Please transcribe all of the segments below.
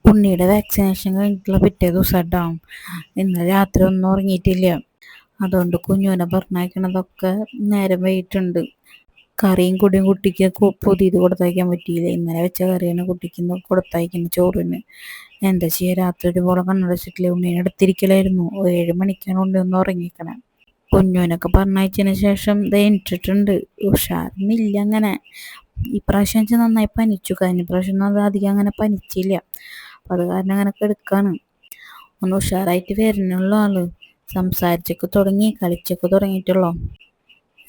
ഉണ്ണിയുടെ വാക്സിനേഷൻ കഴിഞ്ഞിട്ടുള്ള പിറ്റേ ദിവസം കേട്ടോ. ഇന്നലെ രാത്രി ഒന്നും ഉറങ്ങിയിട്ടില്ല. അതുകൊണ്ട് കുഞ്ഞുവിനെ പറഞ്ഞയക്കണതൊക്കെ നേരം വൈകിട്ടുണ്ട്. കറിയും കൂടിയും കുട്ടിക്ക് പുതിയത് കൊടുത്തയക്കാൻ പറ്റിയില്ല. ഇന്നലെ വെച്ച കറിയാണ് കുട്ടിക്ക് കൊടുത്തയക്കുന്ന ചോറിന്. എന്താ ചെയ്യുക, രാത്രി ഒരുപോലെ കണ്ണടച്ചിട്ടില്ല. ഉണ്ണീനെ എടുത്തിരിക്കലായിരുന്നു. 7 മണിക്കാണ് ഉണ്ണി ഒന്ന് ഉറങ്ങിക്കണേ. കുഞ്ഞുവിനൊക്കെ പറഞ്ഞയച്ചതിന് ശേഷം ഇത് എണിച്ചിട്ടുണ്ട്. ഉഷാറിനില്ല അങ്ങനെ. ഇപ്രാവശ്യം വെച്ചാൽ നന്നായി പനിച്ചു. കഴിഞ്ഞ പ്രാവശ്യം അധികം അങ്ങനെ പനിച്ചില്ല. അപ്പം അത് കാരണം അങ്ങനെ എടുക്കാണ്. ഒന്ന് ഉഷാറായിട്ട് വരുന്നുള്ള ആള്. സംസാരിച്ചൊക്കെ തുടങ്ങി, കളിച്ചൊക്കെ തുടങ്ങിയിട്ടുള്ളൂ.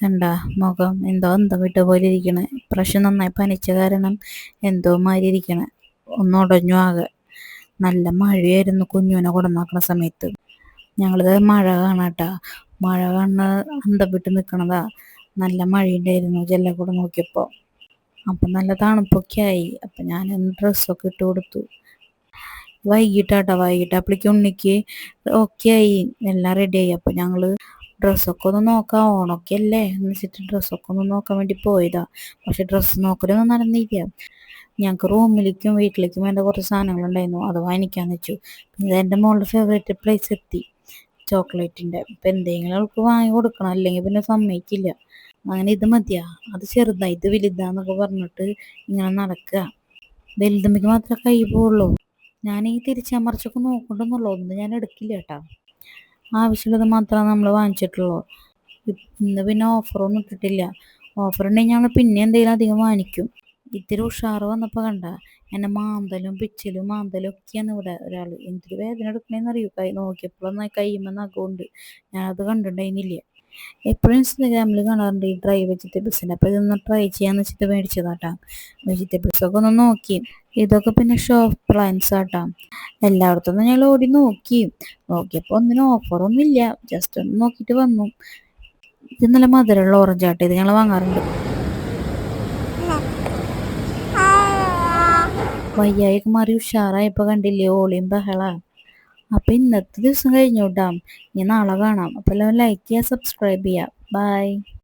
എന്താ മുഖം എന്തോ അന്തം വിട്ട പോലെ ഇരിക്കണേ. ഇപ്രാവശ്യം നന്നായി പനിച്ച കാരണം എന്തോ മാതിരി ഇരിക്കണേ. ഒന്നുടഞ്ഞു ആകെ. നല്ല മഴയായിരുന്നു കുഞ്ഞുവിനെ കൊണ്ടുവന്നാക്കണ സമയത്ത്. ഞങ്ങളിത് മഴ കാണാട്ടാ. മഴ കാണുന്ന അന്തം വിട്ട് നിൽക്കണതാ. നല്ല മഴയുണ്ടായിരുന്നു ജനലിൽ കൂടെ നോക്കിയപ്പോൾ. അപ്പം നല്ല തണുപ്പൊക്കെ ആയി. അപ്പം ഞാനൊന്ന് ഡ്രസ്സൊക്കെ ഇട്ട് കൊടുത്തു. വൈകിട്ടായപ്പോഴേക്കും ഉണ്ണിക്ക് ഓക്കെ ആയി, എല്ലാം റെഡിയായി. അപ്പം ഞങ്ങൾ ഡ്രസ്സൊക്കെ ഒന്ന് നോക്കാം, ഓണൊക്കെ അല്ലേ എന്ന് വെച്ചിട്ട് ഡ്രസ്സൊക്കെ ഒന്ന് നോക്കാൻ വേണ്ടി പോയതാ. പക്ഷെ ഡ്രസ്സ് നോക്കലൊന്നും നടന്നില്ല. ഞങ്ങൾക്ക് റൂമിലേക്കും വീട്ടിലേക്കും വേണ്ട കുറച്ച് സാധനങ്ങളുണ്ടായിരുന്നു, അത് വാങ്ങിക്കാന്ന് വെച്ചു. ഇത് എൻ്റെ മോളുടെ ഫേവറേറ്റ് പ്ലേസ് എത്തി, ചോക്ലേറ്റിൻ്റെ. ഇപ്പം എന്തെങ്കിലും അവൾക്ക് വാങ്ങി കൊടുക്കണം, അല്ലെങ്കിൽ പിന്നെ സമ്മതിക്കില്ല. അങ്ങനെ ഇത് മതിയാ, അത് ചെറുതാ, ഇത് വലുതാന്നൊക്കെ പറഞ്ഞിട്ട് ഇങ്ങനെ നടക്കുക. വലുതുമ്പിക്ക് മാത്രമേ കൈ പോവുള്ളൂ. ഞാൻ ഈ തിരിച്ചമർച്ചൊക്കെ നോക്കണ്ടെന്നുള്ളൂ, ഒന്നും ഞാൻ എടുക്കില്ല കേട്ടാ. ആവശ്യമുള്ളത് മാത്രമേ നമ്മൾ വാങ്ങിച്ചിട്ടുള്ളൂ. ഇന്ന് പിന്നെ ഓഫറൊന്നും ഇട്ടിട്ടില്ല. ഓഫർ ഉണ്ടെങ്കിൽ ഞങ്ങൾ പിന്നെ എന്തെങ്കിലും അധികം വാങ്ങിക്കും. ഇത്തിരി ഉഷാറ് വന്നപ്പോൾ കണ്ട എന്നെ മാന്തലും പിച്ചിലും മാന്തലും ഒക്കെയാണ് ഇവിടെ ഒരാൾ. എന്തൊരു വേദന എടുക്കണേന്ന് അറിയൂ. നോക്കിയപ്പോഴൊന്നും കൈയുമ്പോൾ നഖമുണ്ട്. ഞാനത് കണ്ടിട്ടുണ്ടായിരുന്നില്ല. എപ്പോഴും ഇൻസ്റ്റാഗ്രാമിൽ കാണാറുണ്ട് ഈ ഡ്രൈ വെജിറ്റബിൾസിൻ്റെ. അപ്പോൾ ഇതൊന്ന് ട്രൈ ചെയ്യാന്ന് വെച്ചിട്ട് മേടിച്ചതാട്ടാ. വെജിറ്റബിൾസൊക്കെ ഒന്ന് നോക്കി. ഇതൊക്കെ പിന്നെ ഷോപ്പ് പ്ലാൻസ് ആട്ടാ. എല്ലായിടത്തും ഞങ്ങൾ ഓടി നോക്കിയപ്പോൾ ഒന്നിനും ഓഫറൊന്നും ഇല്ല. ജസ്റ്റ് ഒന്ന് നോക്കിയിട്ട് വന്നു. ഇത് നല്ല മധുരമുള്ള ഓറഞ്ചാട്ടെ, ഇത് ഞങ്ങൾ വാങ്ങാറുണ്ട്. വയ്യായൊക്കെ മാറി ഉഷാറായപ്പോൾ കണ്ടില്ലേ ഓളിയും ബഹള. അപ്പം ഇന്നത്തെ ദിവസം കഴിഞ്ഞു കേട്ടാ. ഇനി നാളെ കാണാം. അപ്പോൾ എല്ലാവരും ലൈക്ക് ചെയ്യുക, സബ്സ്ക്രൈബ് ചെയ്യുക. ബൈ.